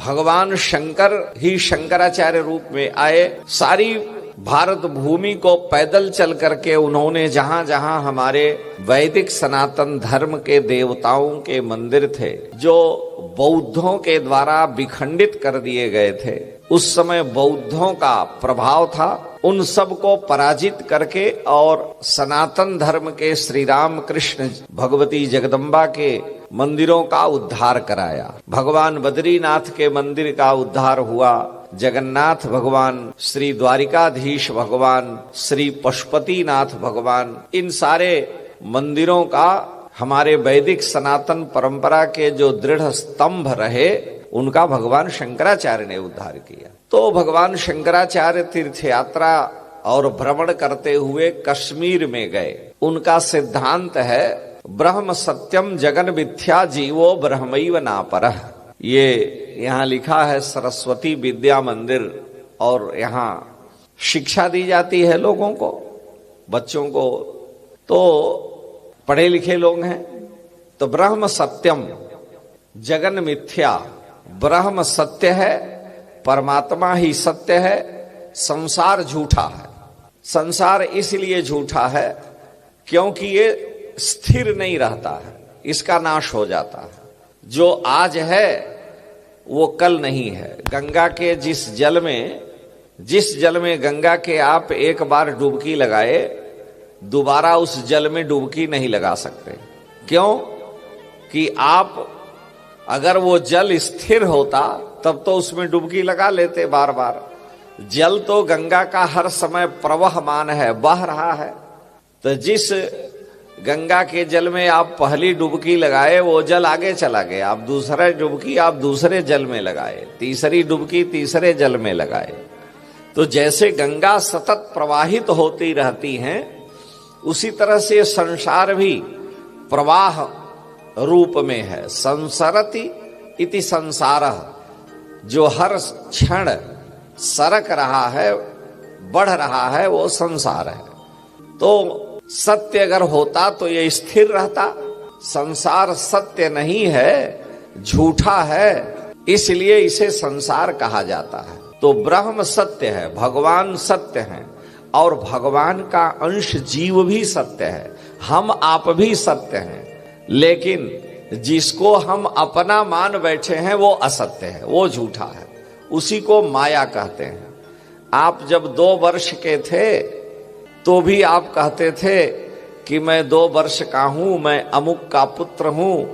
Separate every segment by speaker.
Speaker 1: भगवान शंकर ही शंकराचार्य रूप में आए। सारी भारत भूमि को पैदल चल करके उन्होंने जहां जहां हमारे वैदिक सनातन धर्म के देवताओं के मंदिर थे, जो बौद्धों के द्वारा विखंडित कर दिए गए थे, उस समय बौद्धों का प्रभाव था, उन सब को पराजित करके और सनातन धर्म के श्री राम कृष्ण भगवती जगदम्बा के मंदिरों का उद्धार कराया। भगवान बद्रीनाथ के मंदिर का उद्धार हुआ, जगन्नाथ भगवान, श्री द्वारिकाधीश भगवान, श्री पशुपतिनाथ भगवान, इन सारे मंदिरों का हमारे वैदिक सनातन परंपरा के जो दृढ़ स्तंभ रहे, उनका भगवान शंकराचार्य ने उद्धार किया। तो भगवान शंकराचार्य तीर्थ यात्रा और भ्रमण करते हुए कश्मीर में गए। उनका सिद्धांत है ब्रह्म सत्यम जगन मिथ्या जीवो ब्रह्मैव नापरः। ये यहाँ लिखा है सरस्वती विद्या मंदिर, और यहाँ शिक्षा दी जाती है लोगों को, बच्चों को। तो पढ़े लिखे लोग हैं, तो ब्रह्म सत्यम जगन मिथ्या, ब्रह्म सत्य है, परमात्मा ही सत्य है, संसार झूठा है। संसार इसलिए झूठा है क्योंकि ये स्थिर नहीं रहता है, इसका नाश हो जाता है। जो आज है वो कल नहीं है। गंगा के जिस जल में गंगा के आप एक बार डुबकी लगाए, दोबारा उस जल में डुबकी नहीं लगा सकते। क्यों? कि आप अगर वो जल स्थिर होता तब तो उसमें डुबकी लगा लेते बार बार। जल तो गंगा का हर समय प्रवहमान है, बह रहा है। तो जिस गंगा के जल में आप पहली डुबकी लगाए, वो जल आगे चला गया। आप दूसरा डुबकी आप दूसरे जल में लगाए, तीसरी डुबकी तीसरे जल में लगाए। तो जैसे गंगा सतत प्रवाहित होती रहती हैं, उसी तरह से संसार भी प्रवाह रूप में है। संसरति इति संसारः, जो हर क्षण सरक रहा है, बढ़ रहा है, वो संसार है। तो सत्य अगर होता तो ये स्थिर रहता। संसार सत्य नहीं है, झूठा है, इसलिए इसे संसार कहा जाता है। तो ब्रह्म सत्य है, भगवान सत्य है, और भगवान का अंश जीव भी सत्य है, हम आप भी सत्य हैं। लेकिन जिसको हम अपना मान बैठे हैं वो असत्य है, वो झूठा है, उसी को माया कहते हैं। आप जब 2 वर्ष के थे तो भी आप कहते थे कि मैं 2 वर्ष का हूं, मैं अमुक का पुत्र हूं।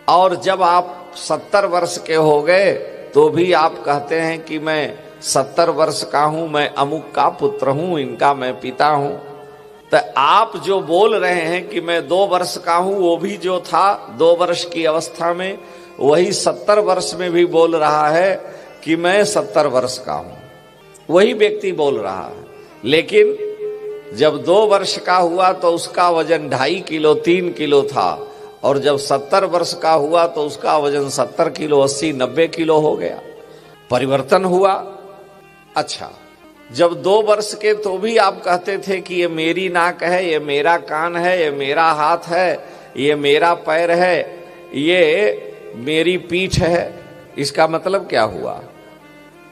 Speaker 1: और जब आप 70 वर्ष के हो गए तो भी आप कहते हैं कि मैं 70 वर्ष का हूं, मैं अमुक का पुत्र हूं, इनका मैं पिता हूं। तो आप जो बोल रहे हैं कि मैं 2 वर्ष का हूं, वो भी जो था 2 वर्ष की अवस्था में, वही 70 वर्ष में भी बोल रहा है कि मैं 70 वर्ष का हूं। वही व्यक्ति बोल रहा है। लेकिन जब 2 वर्ष का हुआ तो उसका वजन 2.5 किलो 3 किलो था, और जब 70 वर्ष का हुआ तो उसका वजन 70 किलो 80 90 किलो हो गया। परिवर्तन हुआ। अच्छा, जब 2 वर्ष के तो भी आप कहते थे कि ये मेरी नाक है, ये मेरा कान है, ये मेरा हाथ है, ये मेरा पैर है, ये मेरी पीठ है। इसका मतलब क्या हुआ?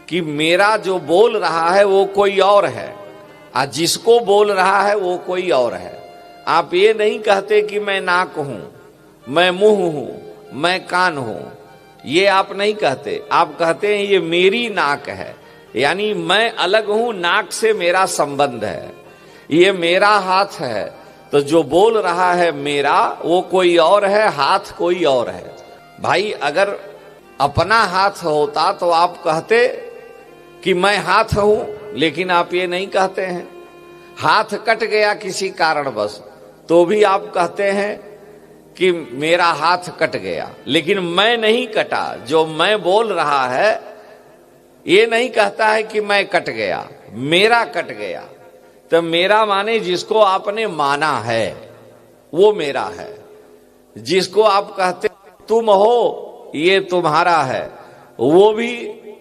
Speaker 1: कि मेरा जो बोल रहा है वो कोई और है, और जिसको बोल रहा है वो कोई और है। आप ये नहीं कहते कि मैं नाक हूं, मैं मुंह हूं, मैं कान हूं, ये आप नहीं कहते। आप कहते हैं ये मेरी नाक है, यानी मैं अलग हूं, नाक से मेरा संबंध है। ये मेरा हाथ है, तो जो बोल रहा है मेरा, वो कोई और है, हाथ कोई और है। भाई अगर अपना हाथ होता तो आप कहते कि मैं हाथ हूं, लेकिन आप ये नहीं कहते हैं। हाथ कट गया किसी कारणवश तो भी आप कहते हैं कि मेरा हाथ कट गया, लेकिन मैं नहीं कटा। जो मैं बोल रहा है ये नहीं कहता है कि मैं कट गया, मेरा कट गया। तो मेरा माने जिसको आपने माना है वो मेरा है। जिसको आप कहते तुम हो, ये तुम्हारा है, वो भी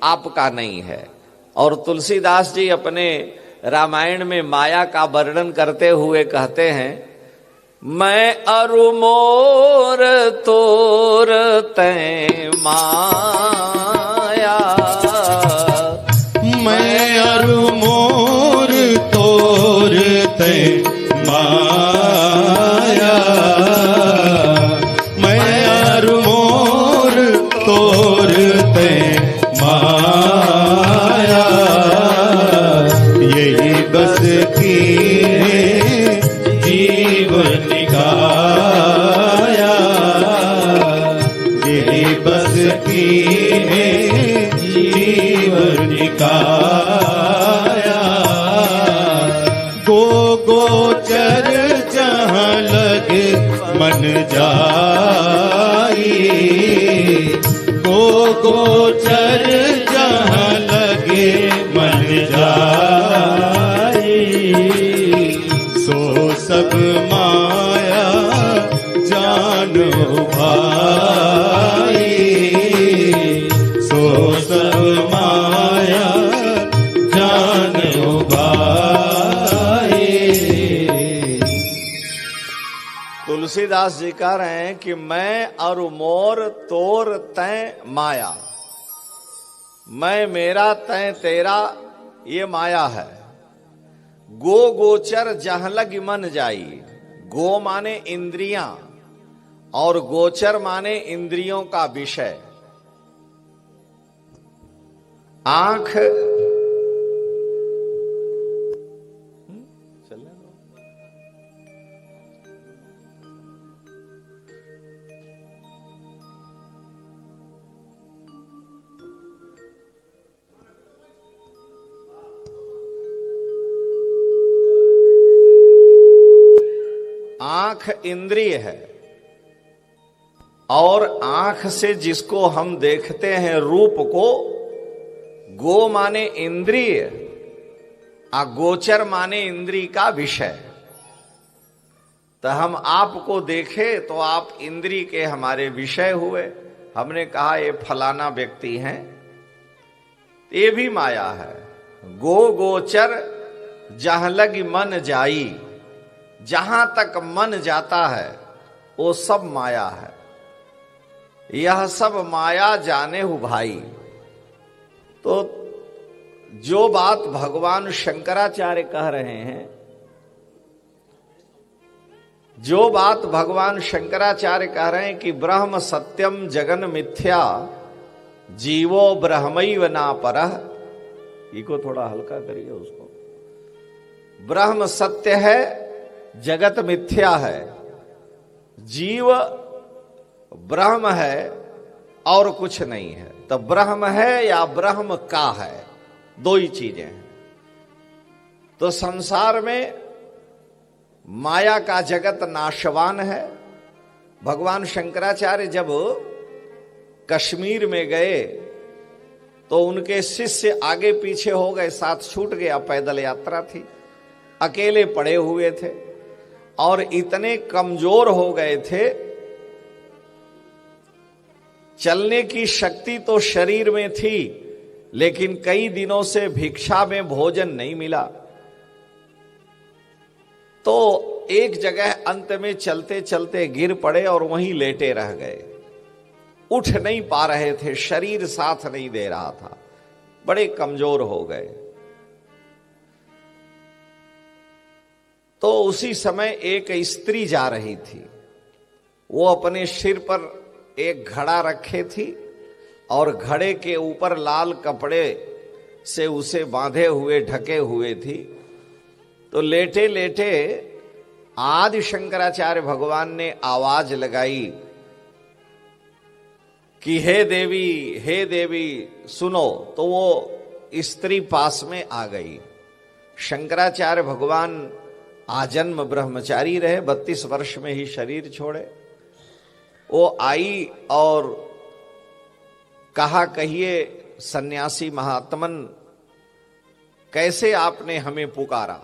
Speaker 1: आपका नहीं है। और तुलसीदास जी अपने रामायण में माया का वर्णन करते हुए कहते हैं, मैं अरु मोर तोर तै माया
Speaker 2: तैं माया, यही बस की जीवन काया, यही बस की जीवन काया। गो गोचर जहाँ लगे मन जाई, गो गोचर जहाँ लगे मन जाई, सो सब माया जानो भाई, सो सब माया जानो भाई।
Speaker 1: तुलसीदास जी कह रहे हैं कि मैं और मोर तोर तैं माया, मैं मेरा तैं तेरा, ये माया है। गो गोचर जहाँ लग मन जाई, गो माने इंद्रियां और गोचर माने इंद्रियों का विषय। आंख आंख इंद्रिय है और आंख से जिसको हम देखते हैं रूप को, गो माने इंद्रिय, गोचर माने इंद्रिय का विषय। तो हम आपको देखे तो आप इंद्रिय के हमारे विषय हुए। हमने कहा ये फलाना व्यक्ति हैं, ये भी माया है। गो गोचर जहां लग मन जाई, जहां तक मन जाता है वो सब माया है। यह सब माया जाने हो भाई। तो जो बात भगवान शंकराचार्य कह रहे हैं, जो बात भगवान शंकराचार्य कह रहे हैं कि ब्रह्म सत्यम जगन मिथ्या, जीवो ब्रह्मैव ना परः, इसको थोड़ा हल्का करिए उसको। ब्रह्म सत्य है, जगत मिथ्या है, जीव ब्रह्म है और कुछ नहीं है। तो ब्रह्म है या ब्रह्म का है, दो ही चीजें हैं। तो संसार में माया का जगत नाशवान है। भगवान शंकराचार्य जब कश्मीर में गए तो उनके शिष्य आगे पीछे हो गए, साथ छूट गया। पैदल यात्रा थी, अकेले पड़े हुए थे और इतने कमजोर हो गए थे, चलने की शक्ति तो शरीर में थी लेकिन कई दिनों से भिक्षा में भोजन नहीं मिला। तो एक जगह अंत में चलते चलते गिर पड़े और वहीं लेटे रह गए। उठ नहीं पा रहे थे, शरीर साथ नहीं दे रहा था, बड़े कमजोर हो गए। तो उसी समय एक स्त्री जा रही थी, वो अपने सिर पर एक घड़ा रखे थी और घड़े के ऊपर लाल कपड़े से उसे बांधे हुए ढके हुए थी। तो लेटे लेटे आदि शंकराचार्य भगवान ने आवाज लगाई कि हे देवी सुनो। तो वो स्त्री पास में आ गई। शंकराचार्य भगवान आजन्म ब्रह्मचारी रहे, 32 वर्ष में ही शरीर छोड़े। वो आई और कहा, कहिए सन्यासी महात्मन, कैसे आपने हमें पुकारा?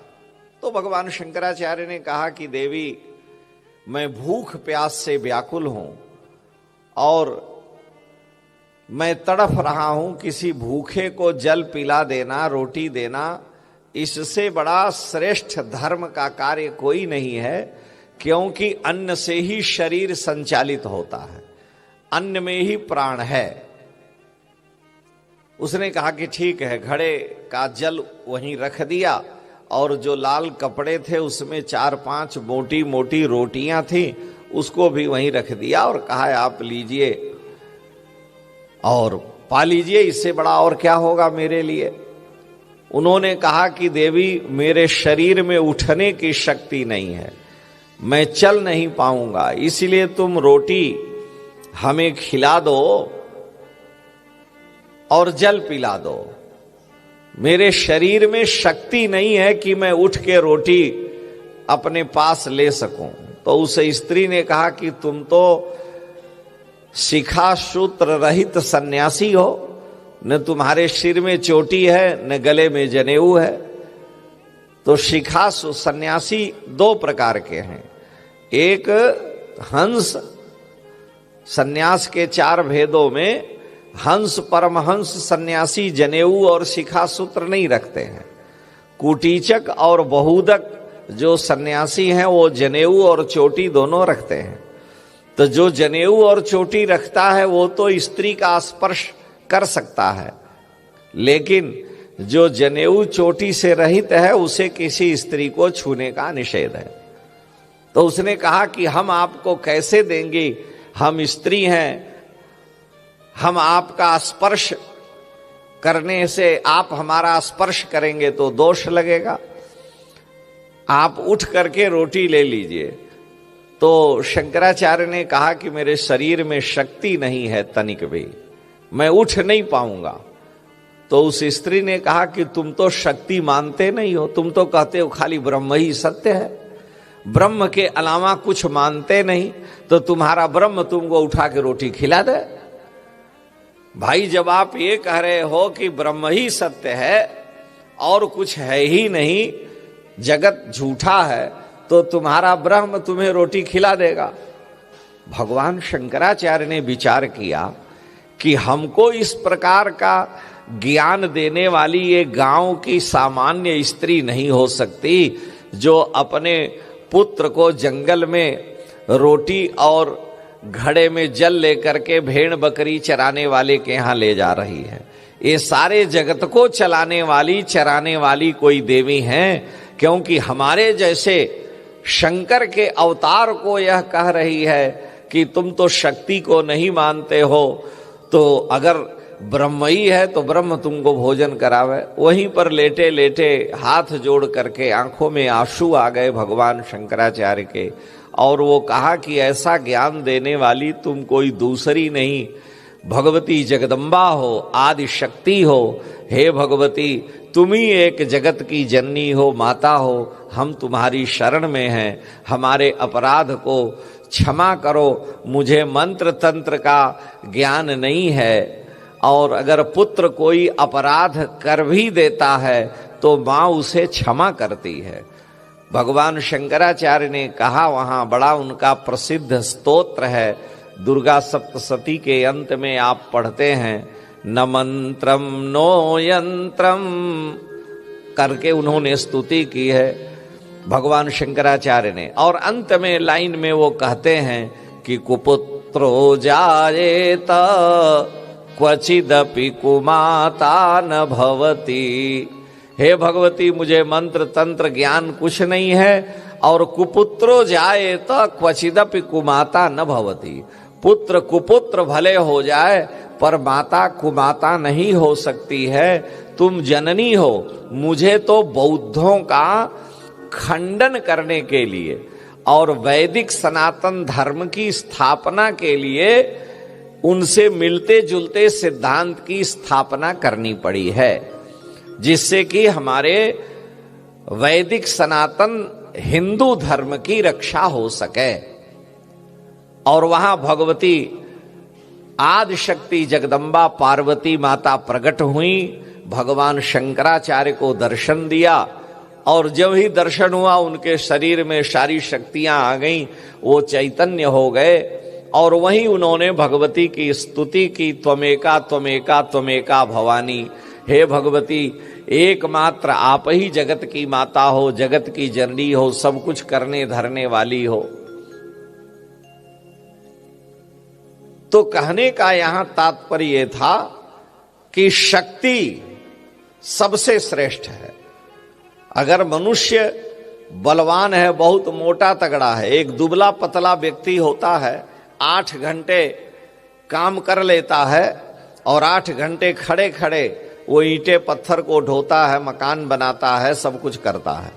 Speaker 1: तो भगवान शंकराचार्य ने कहा कि देवी, मैं भूख प्यास से व्याकुल हूं और मैं तड़फ रहा हूं। किसी भूखे को जल पिला देना, रोटी देना, इससे बड़ा श्रेष्ठ धर्म का कार्य कोई नहीं है, क्योंकि अन्न से ही शरीर संचालित होता है, अन्न में ही प्राण है। उसने कहा कि ठीक है। घड़े का जल वहीं रख दिया और जो लाल कपड़े थे उसमें 4-5 मोटी मोटी रोटियां थी, उसको भी वहीं रख दिया और कहा आप लीजिए। और पा लीजिए, इससे बड़ा और क्या होगा मेरे लिए। उन्होंने कहा कि देवी मेरे शरीर में उठने की शक्ति नहीं है, मैं चल नहीं पाऊंगा, इसलिए तुम रोटी हमें खिला दो और जल पिला दो। मेरे शरीर में शक्ति नहीं है कि मैं उठ के रोटी अपने पास ले सकूं। तो उस स्त्री ने कहा कि तुम तो शिखा सूत्र रहित सन्यासी हो, न तुम्हारे सिर में चोटी है न गले में जनेऊ है। तो शिखा सन्यासी दो प्रकार के हैं, एक हंस, सन्यास के 4 भेदों में हंस परमहंस सन्यासी जनेऊ और शिखा सूत्र नहीं रखते हैं। कुटीचक और बहुदक जो सन्यासी हैं वो जनेऊ और चोटी दोनों रखते हैं। तो जो जनेऊ और चोटी रखता है वो तो स्त्री का स्पर्श कर सकता है, लेकिन जो जनेऊ चोटी से रहित है उसे किसी स्त्री को छूने का निषेध है। तो उसने कहा कि हम आपको कैसे देंगे, हम स्त्री हैं, हम आपका स्पर्श करने से, आप हमारा स्पर्श करेंगे तो दोष लगेगा, आप उठ करके रोटी ले लीजिए। तो शंकराचार्य ने कहा कि मेरे शरीर में शक्ति नहीं है तनिक भी, मैं उठ नहीं पाऊंगा। तो उस स्त्री ने कहा कि तुम तो शक्ति मानते नहीं हो, तुम तो कहते हो खाली ब्रह्म ही सत्य है, ब्रह्म के अलावा कुछ मानते नहीं, तो तुम्हारा ब्रह्म तुमको उठा के रोटी खिला दे। भाई जब आप ये कह रहे हो कि ब्रह्म ही सत्य है और कुछ है ही नहीं, जगत झूठा है, तो तुम्हारा ब्रह्म तुम्हें रोटी खिला देगा। भगवान शंकराचार्य ने विचार किया कि हमको इस प्रकार का ज्ञान देने वाली ये गांव की सामान्य स्त्री नहीं हो सकती जो अपने पुत्र को जंगल में रोटी और घड़े में जल लेकर के भेड़ बकरी चराने वाले के यहाँ ले जा रही है। ये सारे जगत को चलाने वाली, चराने वाली कोई देवी हैं, क्योंकि हमारे जैसे शंकर के अवतार को यह कह रही है कि तुम तो शक्ति को नहीं मानते हो, तो अगर ब्रह्म ही है तो ब्रह्म तुमको भोजन करावे। वहीं पर लेटे लेटे हाथ जोड़ करके आंखों में आंसू आ गए भगवान शंकराचार्य के, और वो कहा कि ऐसा ज्ञान देने वाली तुम कोई दूसरी नहीं, भगवती जगदम्बा हो, आदि शक्ति हो। हे भगवती, तुम ही एक जगत की जननी हो, माता हो, हम तुम्हारी शरण में हैं, हमारे अपराध को क्षमा करो। मुझे मंत्र तंत्र का ज्ञान नहीं है, और अगर पुत्र कोई अपराध कर भी देता है तो माँ उसे क्षमा करती है। भगवान शंकराचार्य ने कहा, वहां बड़ा उनका प्रसिद्ध स्तोत्र है, दुर्गा सप्तशती के अंत में आप पढ़ते हैं, न मंत्रम नो यंत्रम करके उन्होंने स्तुति की है भगवान शंकराचार्य ने। और अंत में लाइन में वो कहते हैं कि कुपुत्रो जायेत क्वचिदपि कुमाता न भवती। हे भगवती, मुझे मंत्र तंत्र ज्ञान कुछ नहीं है, और कुपुत्रो जायेत क्वचिदपि कुमाता न भवती। पुत्र कुपुत्र भले हो जाए पर माता कुमाता नहीं हो सकती है। तुम जननी हो। मुझे तो बौद्धों का खंडन करने के लिए और वैदिक सनातन धर्म की स्थापना के लिए उनसे मिलते जुलते सिद्धांत की स्थापना करनी पड़ी है, जिससे कि हमारे वैदिक सनातन हिंदू धर्म की रक्षा हो सके। और वहां भगवती आदि शक्ति जगदम्बा पार्वती माता प्रकट हुई, भगवान शंकराचार्य को दर्शन दिया, और जब ही दर्शन हुआ उनके शरीर में सारी शक्तियां आ गईं, वो चैतन्य हो गए, और वहीं उन्होंने भगवती की स्तुति की, त्वमेका त्वमेका त्वमेका भवानी। हे भगवती, एकमात्र आप ही जगत की माता हो, जगत की जननी हो, सब कुछ करने धरने वाली हो। तो कहने का यहां तात्पर्य था कि शक्ति सबसे श्रेष्ठ है। अगर मनुष्य बलवान है, बहुत मोटा तगड़ा है, एक दुबला पतला व्यक्ति होता है, 8 घंटे काम कर लेता है, और 8 घंटे खड़े खड़े वो ईंटे पत्थर को ढोता है, मकान बनाता है, सब कुछ करता है।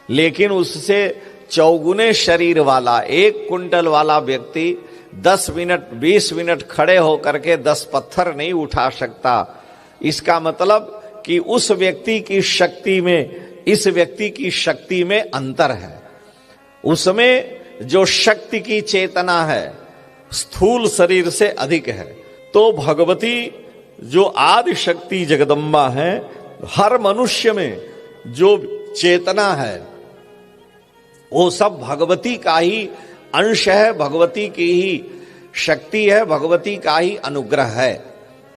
Speaker 1: लेकिन उससे चौगुने शरीर वाला 1 कुंटल वाला व्यक्ति 10 मिनट 20 मिनट खड़े होकर के 10 पत्थर नहीं उठा सकता। इसका मतलब कि उस व्यक्ति की शक्ति में इस व्यक्ति की शक्ति में अंतर है। उसमें जो शक्ति की चेतना है स्थूल शरीर से अधिक है। तो भगवती जो आदि शक्ति जगदम्बा है, हर मनुष्य में जो चेतना है वो सब भगवती का ही अंश है, भगवती की ही शक्ति है, भगवती का ही अनुग्रह है।